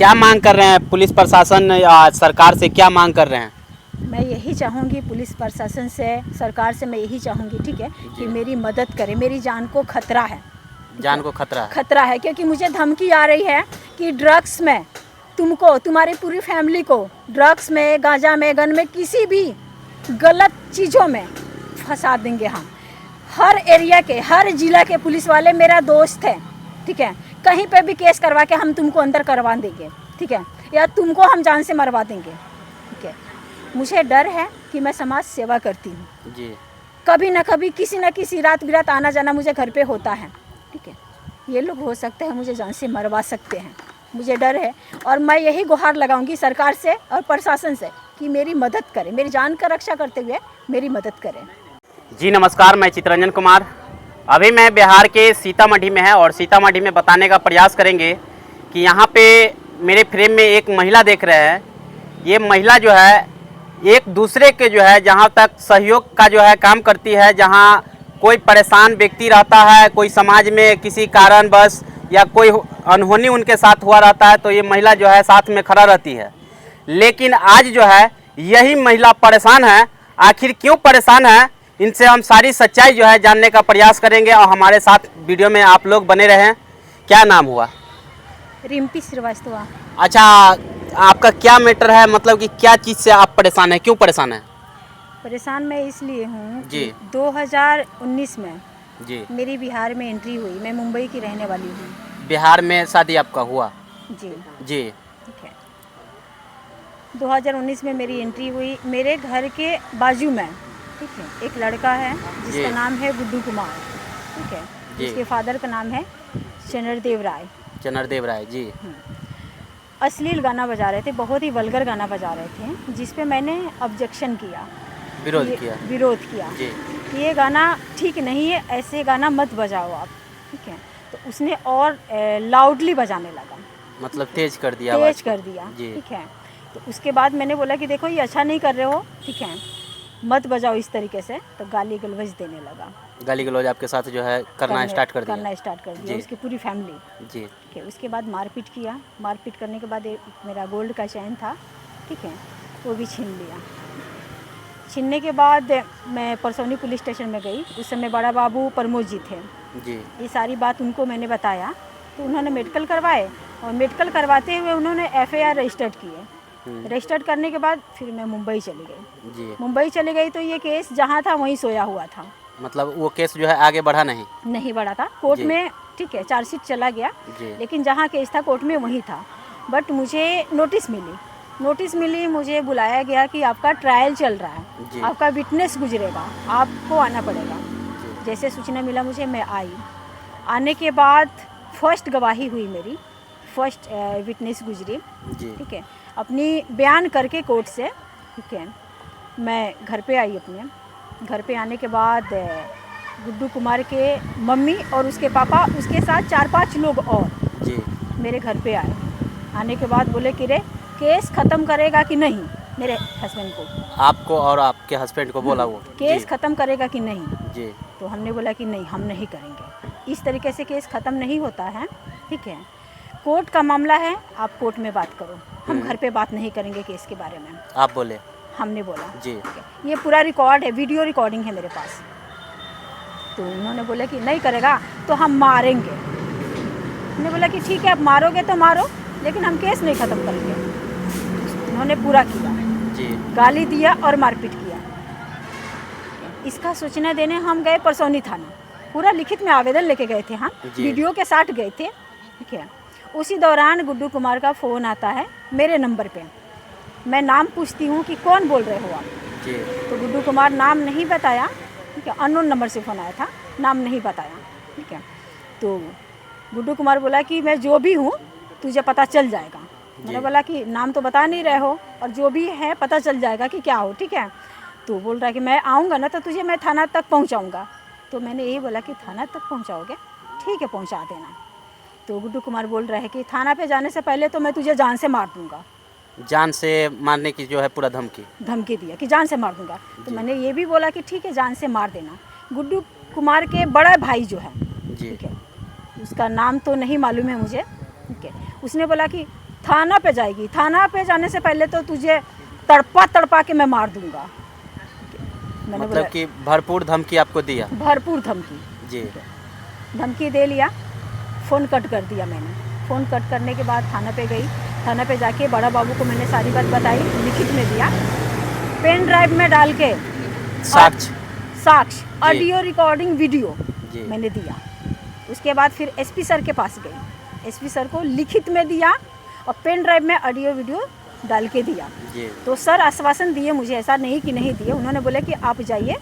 क्या मांग कर रहे हैं पुलिस प्रशासन या सरकार से, क्या मांग कर रहे हैं? मैं यही चाहूँगी पुलिस प्रशासन से, सरकार से मैं यही चाहूँगी, ठीक है, कि मेरी मदद करे। मेरी जान को खतरा है, जान को खतरा है। खतरा है, क्योंकि मुझे धमकी आ रही है कि ड्रग्स में तुमको, तुम्हारी पूरी फैमिली को ड्रग्स में, गांजा में, गन में, किसी भी गलत चीज़ों में फंसा देंगे हम। हर एरिया के, हर जिला के पुलिस वाले मेरा दोस्त है, ठीक है। कहीं पे भी केस करवा के हम तुमको अंदर करवा देंगे, ठीक है, या तुमको हम जान से मरवा देंगे, ठीक है। मुझे डर है कि मैं समाज सेवा करती हूँ जी। कभी ना कभी, किसी न किसी रात बिरात आना जाना मुझे घर पे होता है, ठीक है। ये लोग हो सकते हैं मुझे जान से मरवा सकते हैं, मुझे डर है। और मैं यही गुहार लगाऊंगी सरकार से और प्रशासन से कि मेरी मदद करें, मेरी जान का रक्षा करते हुए मेरी मदद करें। जी नमस्कार, मैं चित्रंजन कुमार। अभी मैं बिहार के सीतामढ़ी में है और सीतामढ़ी में बताने का प्रयास करेंगे कि यहाँ पे मेरे फ्रेम में एक महिला देख रहे हैं। ये महिला जो है एक दूसरे के जो है जहाँ तक सहयोग का जो है काम करती है। जहाँ कोई परेशान व्यक्ति रहता है, कोई समाज में किसी कारणवश या कोई अनहोनी उनके साथ हुआ रहता है, तो ये महिला जो है साथ में खड़ा रहती है। लेकिन आज जो है यही महिला परेशान है। आखिर क्यों परेशान है, इनसे हम सारी सच्चाई जो है जानने का प्रयास करेंगे और हमारे साथ वीडियो में आप लोग बने रहें। क्या नाम हुआ? रिम्पी श्रीवास्तव। अच्छा, आपका क्या मैटर है, मतलब कि क्या चीज़ से आप परेशान हैं, क्यों परेशान हैं? परेशान मैं इसलिए हूँ जी। 2019 में जी। मेरी बिहार में एंट्री हुई। मैं मुंबई की रहने वाली हूँ। बिहार में शादी आपका हुआ? जी। जी। ठीक है। 2019 में मेरी एंट्री हुई। मेरे घर के बाजू में, ठीक है, एक लड़का है जिसका नाम है गुड्डू कुमार, ठीक है। उसके फादर का नाम है चनरदेव राय। चनरदेव राय जी। अश्लील गाना बजा रहे थे, बहुत ही वल्गर गाना बजा रहे थे, जिस पे मैंने ऑब्जेक्शन किया, विरोध किया जी। कि ये गाना ठीक नहीं है, ऐसे गाना मत बजाओ आप, ठीक है। तो उसने और लाउडली बजाने लगा, मतलब तेज कर दिया, ठीक है। तो उसके बाद मैंने बोला कि देखो ये अच्छा नहीं कर रहे हो, ठीक है, मत बजाओ इस तरीके से। तो गाली गलौज देने लगा। गाली गलौज आपके साथ जो है करना स्टार्ट कर दिया उसकी पूरी फैमिली जी। ठीक है। उसके बाद मारपीट किया। मारपीट करने के बाद मेरा गोल्ड का चैन था, ठीक है, वो भी छीन लिया। छीनने के बाद मैं परसौनी पुलिस स्टेशन में गई। उस समय बड़ा बाबू प्रमोद जी थे जी। ये सारी बात उनको मैंने बताया, तो उन्होंने मेडिकल करवाए और मेडिकल करवाते हुए उन्होंने FIR रजिस्टर्ड किए। रजिस्टर्ड करने के बाद फिर मैं मुंबई चली गई जी। मुंबई चली गई तो ये केस जहाँ था वहीं सोया हुआ था। मतलब वो केस जो है आगे बढ़ा नहीं बढ़ा था कोर्ट में, ठीक है, चार्जशीट चला गया, लेकिन जहाँ केस था कोर्ट में वहीं था। बट मुझे नोटिस मिली, मुझे बुलाया गया कि आपका ट्रायल चल रहा है, आपका विटनेस गुजरेगा, आपको आना पड़ेगा। जैसे सूचना मिला मुझे, मैं आई। आने के बाद फर्स्ट गवाही हुई मेरी, फर्स्ट विटनेस गुजरी, ठीक है। अपनी बयान करके कोर्ट से, ठीक है, मैं घर पे आई। अपने घर पे आने के बाद गुड्डू कुमार के मम्मी और उसके पापा, उसके साथ 4-5 लोग और जी मेरे घर पे आए। आने के बाद बोले कि रे केस ख़त्म करेगा कि नहीं, मेरे हस्बैंड को, आपको और आपके हस्बैंड को बोला वो केस ख़त्म करेगा कि नहीं जी। तो हमने बोला कि नहीं, हम नहीं करेंगे। इस तरीके से केस ख़त्म नहीं होता है, ठीक है। कोर्ट का मामला है, आप कोर्ट में बात करो, हम घर पे बात नहीं करेंगे केस के बारे में, आप बोले? हमने बोला जी। ये पूरा रिकॉर्ड है, वीडियो रिकॉर्डिंग है मेरे पास। तो उन्होंने बोला कि नहीं करेगा तो हम मारेंगे। हमने बोला कि ठीक है, आप मारोगे तो मारो, लेकिन हम केस नहीं ख़त्म करेंगे। उन्होंने पूरा किया जी। गाली दिया और मारपीट किया। इसका सूचना देने हम गए परसौनी थाना, पूरा लिखित में आवेदन लेके गए थे, हम वीडियो के साथ गए थे, ठीक है। उसी दौरान गुड्डू कुमार का फ़ोन आता है मेरे नंबर पे। मैं नाम पूछती हूँ कि कौन बोल रहे हो आप जी। तो गुड्डू कुमार नाम नहीं बताया, ठीक है, अननोन नंबर से फ़ोन आया था, नाम नहीं बताया, ठीक है। तो गुड्डू कुमार बोला कि मैं जो भी हूँ तुझे पता चल जाएगा। मैंने बोला कि नाम तो बता नहीं रहे हो और जो भी है पता चल जाएगा कि क्या हो, ठीक है। तो बोल रहा है कि मैं आऊँगा ना तो तुझे मैं थाना तक पहुँचाऊँगा। तो मैंने यही बोला कि थाना तक पहुँचाओगे, ठीक है, पहुँचा देना। तो गुड्डू कुमार बोल रहा है कि थाना पे जाने से पहले तो मैं तुझे जान से मार दूँगा। जान से मारने की जो है पूरा धमकी दिया कि जान से मार दूँगा। तो मैंने ये भी बोला कि ठीक है, जान से मार देना। गुड्डू कुमार के बड़ा भाई जो है, ठीक है, उसका नाम तो नहीं मालूम है मुझे, ठीक है, उसने बोला कि थाना पे जाएगी, थाना पे जाने से पहले तो तुझे तड़पा तड़पा के मैं मार दूंगा। मैंने मतलब कि भरपूर धमकी आपको दिया? भरपूर धमकी जी। धमकी दे लिया, फ़ोन कट कर दिया मैंने। फ़ोन कट करने के बाद थाना पे गई, थाना पे जाके बड़ा बाबू को मैंने सारी बात बताई, लिखित में दिया, पेन ड्राइव में डाल के साक्ष्य ऑडियो रिकॉर्डिंग वीडियो मैंने दिया। उसके बाद फिर एसपी सर के पास गई, एसपी सर को लिखित में दिया और पेन ड्राइव में ऑडियो वीडियो डाल के दिया। तो सर आश्वासन दिए मुझे, ऐसा नहीं कि नहीं दिए, उन्होंने बोले कि आप जाइए,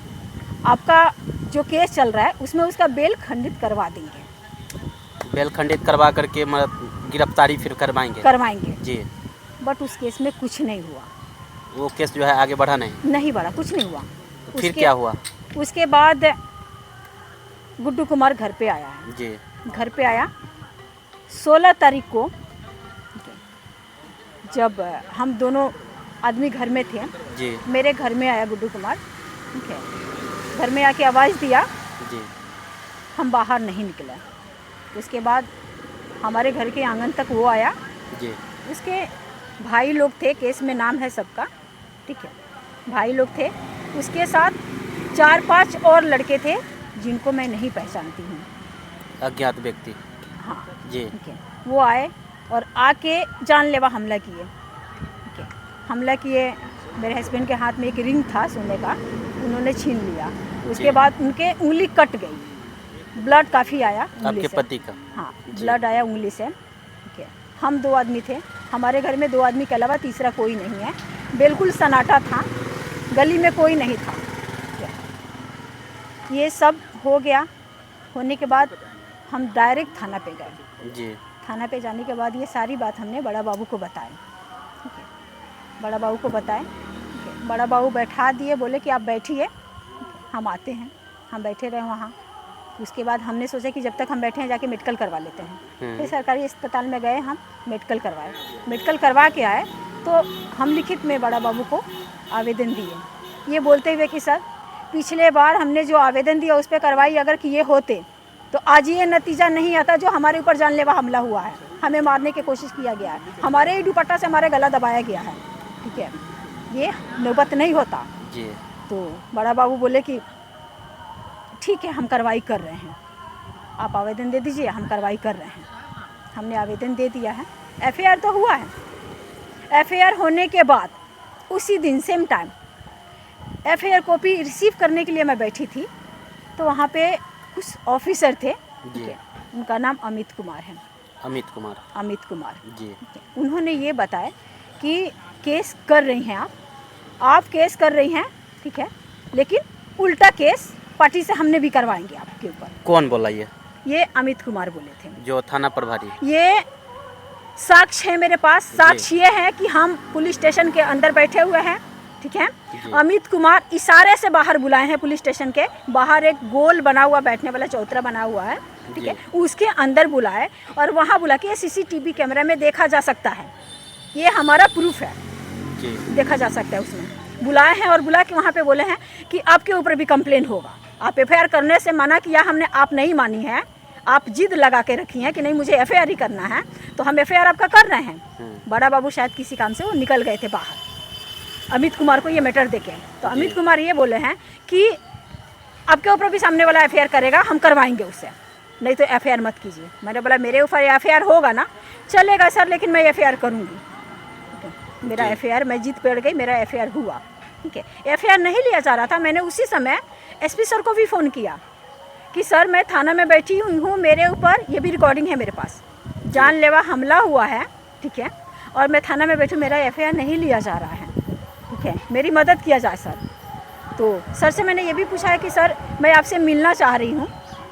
आपका जो केस चल रहा है उसमें उसका बेल खंडित करवा देंगे। बेल खंडित करवा करके मतलब गिरफ्तारी फिर करवाएंगे जी। बट उस केस में कुछ नहीं हुआ, वो केस जो है आगे बढ़ा नहीं बढ़ा, कुछ नहीं हुआ। फिर क्या हुआ? उसके बाद गुड्डू कुमार घर पे आया है जी। घर पे आया 16 तारीख को, जब हम दोनों आदमी घर में थे जी। मेरे घर में आया गुड्डू कुमार, ठीक है, घर में आके आवाज़ दिया जी। हम बाहर नहीं निकले। उसके बाद हमारे घर के आंगन तक वो आया जी। उसके भाई लोग थे, केस में नाम है सबका, ठीक है, भाई लोग थे, उसके साथ 4-5 और लड़के थे जिनको मैं नहीं पहचानती हूँ, अज्ञात व्यक्ति। हाँ जी। ठीक है, वो आए और आके जानलेवा हमला किए, ठीक है, हमला किए। मेरे हस्बैंड के हाथ में एक रिंग था सोने का, उन्होंने छीन लिया। उसके बाद उनके उंगली कट गई, ब्लड काफ़ी आया आपके पति का? हाँ, ब्लड आया उंगली से, ठीक है। हम 2 आदमी थे, हमारे घर में 2 आदमी के अलावा तीसरा कोई नहीं है, बिल्कुल सन्नाटा था, गली में कोई नहीं था। ये सब हो गया, होने के बाद हम डायरेक्ट थाना पे गए जी। थाना पे जाने के बाद ये सारी बात हमने बड़ा बाबू को बताई, ठीक है, बड़ा बाबू को बताए, ठीक है, बड़ा बाबू बैठा दिए, बोले कि आप बैठिए, हम आते हैं। हम बैठे रहे वहाँ। उसके बाद हमने सोचा कि जब तक हम बैठे हैं जाके मेडिकल करवा लेते हैं। फिर सरकारी अस्पताल में गए, हम मेडिकल करवाए, मेडिकल करवा के आए तो हम लिखित में बड़ा बाबू को आवेदन दिए, ये बोलते हुए कि सर पिछले बार हमने जो आवेदन दिया उस पर कार्रवाई अगर किए होते तो आज ये नतीजा नहीं आता जो हमारे ऊपर जानलेवा हमला हुआ है, हमें मारने की कोशिश किया गया है, हमारे ही दुपट्टा से हमारे गला दबाया गया है, ठीक है, ये नौबत नहीं होता जी। तो बड़ा बाबू बोले कि ठीक है हम कार्रवाई कर रहे हैं, आप आवेदन दे दीजिए, हम कार्रवाई कर रहे हैं। हमने आवेदन दे दिया है, एफआईआर तो हुआ है। एफआईआर होने के बाद उसी दिन same time FIR copy receive करने के लिए मैं बैठी थी तो वहाँ पे कुछ ऑफिसर थे, ठीक है, उनका नाम अमित कुमार है। अमित कुमार जी। उन्होंने ये बताया कि केस कर रही हैं आप केस कर रही हैं, ठीक है, लेकिन उल्टा केस पार्टी से हमने भी करवाएंगे आपके ऊपर। कौन बोला ये अमित कुमार बोले थे, जो थाना प्रभारी। ये साक्ष्य है मेरे पास, साक्ष्य ये है कि हम पुलिस स्टेशन के अंदर बैठे हुए हैं, ठीक है, अमित कुमार इशारे से बाहर बुलाए हैं, पुलिस स्टेशन के बाहर एक गोल बना हुआ बैठने वाला चौतरा बना हुआ है, ठीक है, उसके अंदर बुलाए और वहाँ बुला के सीसीटीवी कैमरा में देखा जा सकता है, ये हमारा प्रूफ है जी। देखा जा सकता है, उसमें बुलाए हैं और बुला के वहाँ पे बोले हैं कि आपके ऊपर भी कंप्लेन होगा, आप एफआईआर करने से मना किया हमने, आप नहीं मानी है, आप जिद लगा के रखी हैं कि नहीं मुझे एफआईआर ही करना है, तो हम एफआईआर आपका कर रहे हैं। बड़ा बाबू शायद किसी काम से वो निकल गए थे बाहर, अमित कुमार को ये मैटर देके, तो अमित कुमार ये बोले हैं कि आपके ऊपर भी सामने वाला एफआईआर करेगा, हम करवाएंगे उससे, नहीं तो एफआईआर मत कीजिए। मैंने बोला मेरे ऊपर एफआईआर होगा ना, चलेगा सर, लेकिन मैं एफआईआर करूँगी, मेरा एफआईआर, मैं जीत पेड़ गई, मेरा एफआईआर हुआ, ठीक है। एफआईआर नहीं लिया जा रहा था, मैंने उसी समय एसपी सर को भी फ़ोन किया कि सर मैं थाना में बैठी हूँ, मेरे ऊपर ये भी रिकॉर्डिंग है मेरे पास, जानलेवा हमला हुआ है, ठीक है, और मैं थाना में बैठी, मेरा एफआईआर नहीं लिया जा रहा है, ठीक है, मेरी मदद किया जाए सर। तो सर से मैंने ये भी पूछा है कि सर मैं आपसे मिलना चाह रही हूँ,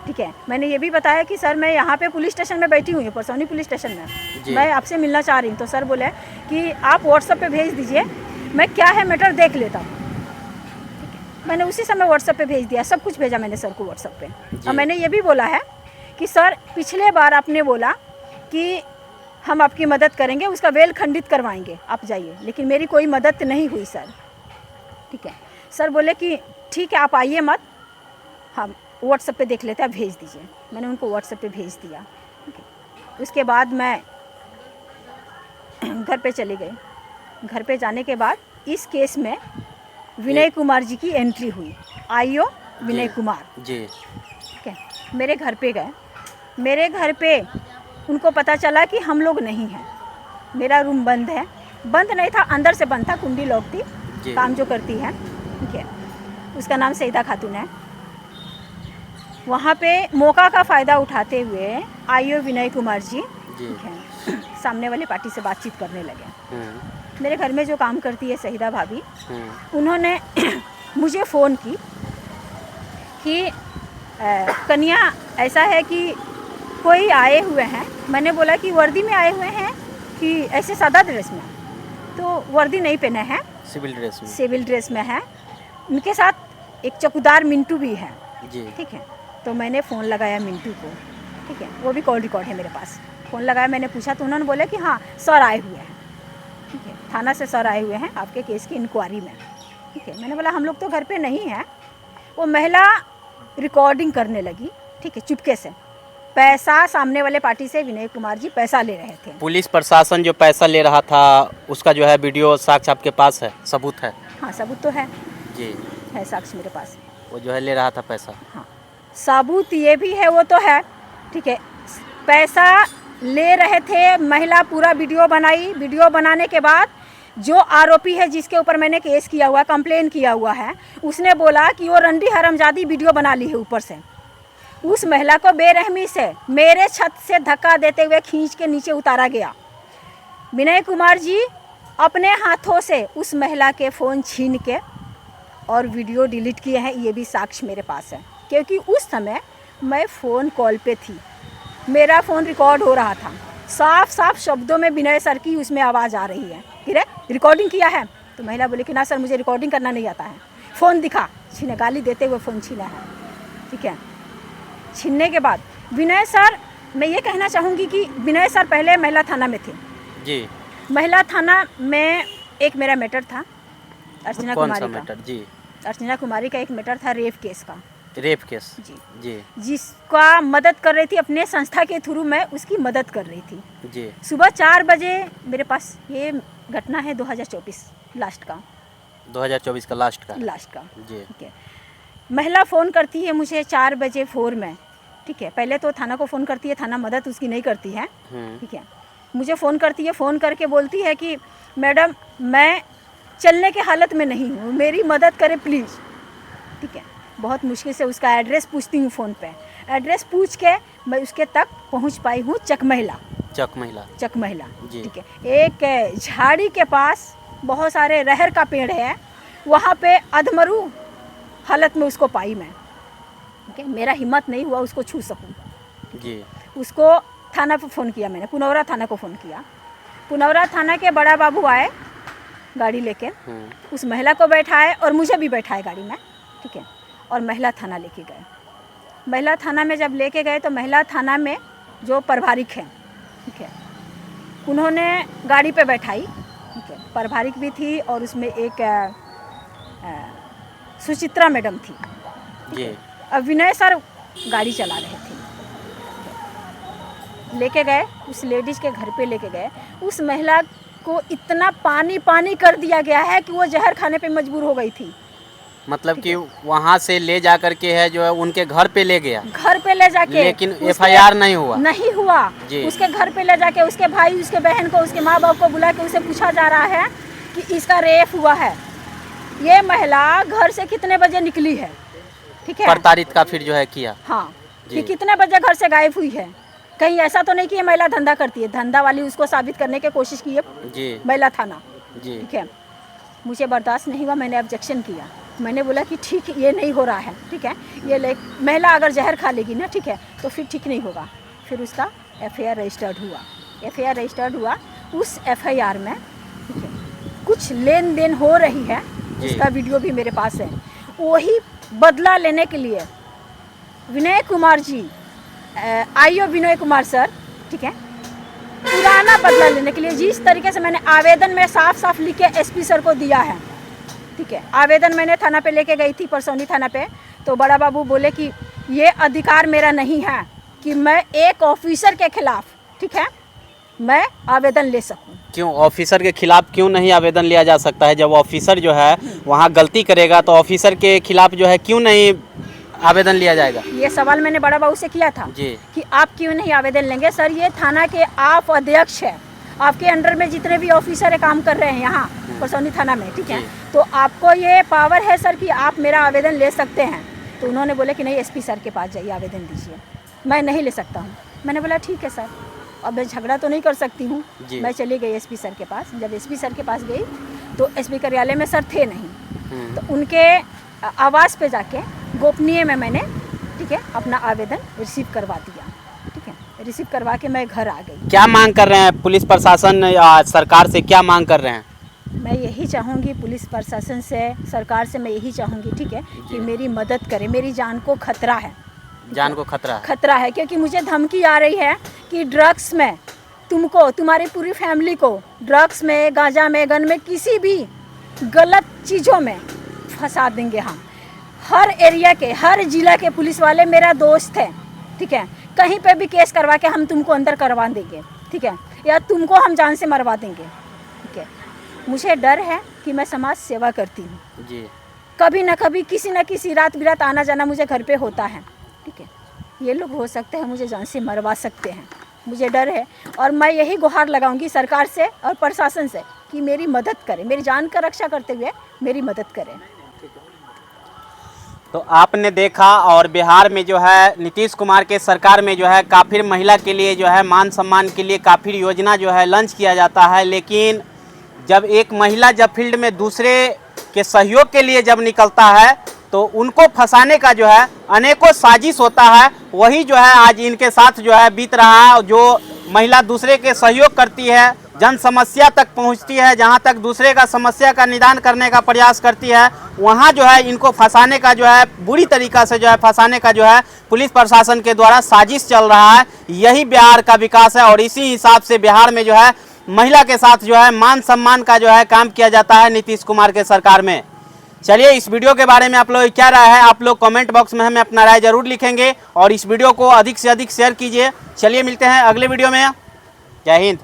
ठीक है, मैंने ये भी बताया कि सर मैं यहाँ पे पुलिस स्टेशन में बैठी हुई हूँ, परसौनी पुलिस स्टेशन में, मैं आपसे मिलना चाह रही हूँ। तो सर बोले कि आप व्हाट्सएप पे भेज दीजिए, मैं क्या है मैटर देख लेता हूँ, ठीक है। मैंने उसी समय व्हाट्सएप पे भेज दिया, सब कुछ भेजा मैंने सर को व्हाट्सएप पे, और मैंने ये भी बोला है कि सर पिछले बार आपने बोला कि हम आपकी मदद करेंगे, उसका वेल खंडित करवाएंगे, आप जाइए, लेकिन मेरी कोई मदद नहीं हुई सर, ठीक है। सर बोले कि ठीक है आप आइए मत, हम व्हाट्सएप पे देख लेते हैं, आप भेज दीजिए। मैंने उनको व्हाट्सएप पे भेज दिया, ठीक है। उसके बाद मैं घर पे चली गई। घर पे जाने के बाद इस केस में विनय कुमार जी की एंट्री हुई, आईओ विनय कुमार जी। ठीक है। मेरे घर पे गए। मेरे घर पे उनको पता चला कि हम लोग नहीं हैं, मेरा रूम बंद है। बंद नहीं था, अंदर से बंद था, कुंडी लॉक थी, काम जो करती है ठीक है, उसका नाम सईदा खातून है। वहाँ पे मौका का फ़ायदा उठाते हुए आईओ विनय कुमार जी ठीक है सामने वाले पार्टी से बातचीत करने लगे। मेरे घर में जो काम करती है सहीदा भाभी, उन्होंने मुझे फ़ोन की कि कन्या ऐसा है कि कोई आए हुए हैं। मैंने बोला कि वर्दी में आए हुए हैं कि ऐसे सादा ड्रेस में, तो वर्दी नहीं पहने हैं, सिविल ड्रेस में, सिविल ड्रेस में है। उनके साथ एक चौकीदार मिंटू भी है जी। ठीक है। तो मैंने फ़ोन लगाया मिंटू को ठीक है, वो भी कॉल रिकॉर्ड है मेरे पास। फ़ोन लगाया, मैंने पूछा तो उन्होंने बोला कि हाँ सर आए हुए हैं ठीक है, थाना से सर आए हुए हैं आपके केस की इंक्वायरी में ठीक है। मैंने बोला हम लोग तो घर पे नहीं हैं। वो महिला रिकॉर्डिंग करने लगी ठीक है, चुपके से। पैसा सामने वाले पार्टी से विनय कुमार जी पैसा ले रहे थे। पुलिस प्रशासन जो पैसा ले रहा था उसका जो है वीडियो साक्ष्य आपके पास है, सबूत है? हाँ सबूत तो है जी, है साक्ष्य मेरे पास। वो जो है ले रहा था पैसा। हाँ सबूत ये भी है, वो तो है ठीक है। पैसा ले रहे थे, महिला पूरा वीडियो बनाई। वीडियो बनाने के बाद जो आरोपी है जिसके ऊपर मैंने केस किया हुआ, कंप्लेन किया हुआ है, उसने बोला कि वो रंडी हरामजादी वीडियो बना ली है ऊपर से। उस महिला को बेरहमी से मेरे छत से धक्का देते हुए खींच के नीचे उतारा गया। विनय कुमार जी अपने हाथों से उस महिला के फ़ोन छीन के और वीडियो डिलीट किए हैं। ये भी साक्ष्य मेरे पास है, क्योंकि उस समय मैं फ़ोन कॉल पे थी, मेरा फ़ोन रिकॉर्ड हो रहा था। साफ साफ शब्दों में विनय सर की उसमें आवाज़ आ रही है कि रे रिकॉर्डिंग किया है। तो महिला बोली कि ना सर मुझे रिकॉर्डिंग करना नहीं आता है। फ़ोन दिखा, छीने, गाली देते हुए फ़ोन छीना है ठीक है। छीनने के बाद विनय सर, मैं ये कहना चाहूँगी कि विनय सर पहले महिला थाना में थे जी। महिला थाना में एक मेरा मैटर था, अर्चना कौन कुमारी सा का। मैटर? जी, अर्चना कुमारी का एक मैटर था, रेप केस का। रेप केस जी जी जिसका मदद कर रही थी, अपने संस्था के थ्रू मैं उसकी मदद कर रही थी जी। सुबह 4 बजे मेरे पास। ये घटना है 2024 लास्ट का, 2024 का लास्ट का जी जी। ठीक है। महिला फ़ोन करती है मुझे 4 बजे भोर में ठीक है। पहले तो थाना को फ़ोन करती है, थाना मदद उसकी नहीं करती है ठीक है। मुझे फ़ोन करती है, फ़ोन करके बोलती है कि मैडम मैं चलने के हालत में नहीं हूँ, मेरी मदद करें प्लीज़ ठीक है। बहुत मुश्किल से उसका एड्रेस पूछती हूँ फ़ोन पे। एड्रेस पूछ के मैं उसके तक पहुँच पाई हूँ, चक महिला जी। ठीक है। एक झाड़ी के पास बहुत सारे रहर का पेड़ है, वहाँ पे अधमरू हालत में उसको पाई मैं ठीक है। मेरा हिम्मत नहीं हुआ उसको छू सकूँ जी। उसको थाना पे फ़ोन किया मैंने, पुनौरा थाना को फ़ोन किया। पुनौरा थाना के बड़ा बाबू आए गाड़ी लेके, उस महिला को बैठाए और मुझे भी बैठाए गाड़ी में ठीक है, और महिला थाना लेके गए। महिला थाना में जब लेके गए तो महिला थाना में जो प्रभारिक हैं ठीक है, उन्होंने गाड़ी पे बैठाई ठीक है। प्रभारिक भी थी और उसमें एक सुचित्रा मैडम थी जी। अब विनय सर गाड़ी चला रहे थे, लेके गए उस लेडीज़ के घर पे लेके गए। उस महिला को इतना पानी पानी कर दिया गया है कि वो जहर खाने पे मजबूर हो गई थी। मतलब कि वहाँ से ले जा करके है जो है उनके घर पे ले गया, घर पे ले जाके, लेकिन एफआईआर नहीं हुआ जी। उसके घर पे ले जाके उसके भाई, उसके बहन को, उसके माँ बाप को बुला के उसे पूछा जा रहा है कि इसका रेप हुआ है। ये महिला घर से कितने बजे निकली है ठीक है, प्रताड़ित का फिर जो है किया हाँ कि कितने बजे घर से गायब हुई है। कहीं ऐसा तो नहीं कि ये महिला धंधा करती है, धंधा वाली उसको साबित करने की कोशिश की है जी महिला थाना जी ठीक है। मुझे बर्दाश्त नहीं हुआ, मैंने ऑब्जेक्शन किया। मैंने बोला कि ठीक ये नहीं हो रहा है ठीक है, ये महिला अगर जहर खा लेगी ना ठीक है तो फिर ठीक नहीं होगा। फिर उसका एफआईआर रजिस्टर्ड हुआ। एफआईआर रजिस्टर्ड हुआ, उस एफआईआर में ठीक है कुछ लेन देन हो रही है, उसका वीडियो भी मेरे पास है। वही बदला लेने के लिए विनय कुमार जी, आईओ विनय कुमार सर ठीक है, पुराना बदला लेने के लिए जिस तरीके से मैंने आवेदन में साफ साफ लिख के एसपी सर को दिया है ठीक है। आवेदन मैंने थाना पे लेके गई थी, परसौनी थाना पे, तो बड़ा बाबू बोले कि ये अधिकार मेरा नहीं है कि मैं एक ऑफिसर के खिलाफ ठीक है मैं आवेदन ले सकूं। क्यों ऑफिसर के खिलाफ क्यों नहीं आवेदन लिया जा सकता है? जब ऑफिसर जो है वहाँ गलती करेगा तो ऑफिसर के खिलाफ जो है क्यों नहीं आवेदन लिया जाएगा? ये सवाल मैंने बड़ा बाबू से किया था जी। कि आप क्यों नहीं आवेदन लेंगे? सर, ये थाना के आप अध्यक्ष है, आपके अंडर में जितने भी ऑफिसर काम कर रहे हैं यहाँ परसौनी थाना में, ठीक है, तो आपको ये पावर है सर कि आप मेरा आवेदन ले सकते हैं। तो उन्होंने बोले कि नहीं, एसपी सर के पास जाइए, आवेदन दीजिए, मैं नहीं ले सकता हूँ। मैंने बोला ठीक है सर, अब मैं झगड़ा तो नहीं कर सकती हूँ। मैं चली गई एसपी सर के पास। जब एसपी सर के पास गई तो एसपी कार्यालय में सर थे नहीं, तो उनके आवास पे जाके गोपनीय में मैंने, ठीक है, अपना आवेदन रिसीव करवा दिया। ठीक है, रिसीव करवा के मैं घर आ गई। क्या मांग कर रहे हैं पुलिस प्रशासन या सरकार से, क्या मांग कर रहे हैं? मैं यही चाहूँगी पुलिस प्रशासन से, सरकार से मैं यही चाहूँगी, ठीक है, कि मेरी मदद करें। मेरी जान को खतरा है, जान को खतरा है। खतरा है, क्योंकि मुझे धमकी आ रही है कि ड्रग्स में तुमको, तुम्हारी पूरी फैमिली को ड्रग्स में, गांजा में, गन में, किसी भी गलत चीज़ों में फंसा देंगे हम। हर एरिया के, हर जिला के पुलिस वाले मेरा दोस्त है, ठीक है, कहीं पे भी केस करवा के हम तुमको अंदर करवा देंगे, ठीक है, या तुमको हम जान से मरवा देंगे, ठीक है। मुझे डर है कि मैं समाज सेवा करती हूँ जी, कभी ना कभी, किसी न किसी रात बिरात आना जाना मुझे घर पे होता है, ठीक है। ये लोग हो सकते हैं मुझे जान से मरवा सकते हैं, मुझे डर है। और मैं यही गुहार लगाऊंगी सरकार से और प्रशासन से कि मेरी मदद करें, मेरी जान का रक्षा करते हुए मेरी मदद करें। तो आपने देखा, और बिहार में जो है नीतीश कुमार के सरकार में जो है काफ़ी महिला के लिए जो है मान सम्मान के लिए काफ़ी योजना जो है लॉन्च किया जाता है, लेकिन जब एक महिला जब फील्ड में दूसरे के सहयोग के लिए जब निकलता है तो उनको फंसाने का जो है अनेकों साजिश होता है। वही जो है आज इनके साथ जो है बीत रहा है। जो महिला दूसरे के सहयोग करती है, जन समस्या तक पहुंचती है, जहां तक दूसरे का समस्या का निदान करने का प्रयास करती है, वहां जो है इनको फंसाने का जो है, बुरी तरीक़ा से जो है फंसाने का जो है पुलिस प्रशासन के द्वारा साजिश चल रहा है। यही बिहार का विकास है और इसी हिसाब से बिहार में जो है महिला के साथ जो है मान सम्मान का जो है काम किया जाता है नीतीश कुमार के सरकार में। चलिए, इस वीडियो के बारे में आप लोग क्या राय है, आप लोग कमेंट बॉक्स में हमें अपना राय जरूर लिखेंगे और इस वीडियो को अधिक से अधिक शेयर कीजिए। चलिए, मिलते हैं अगले वीडियो में। जय हिंद।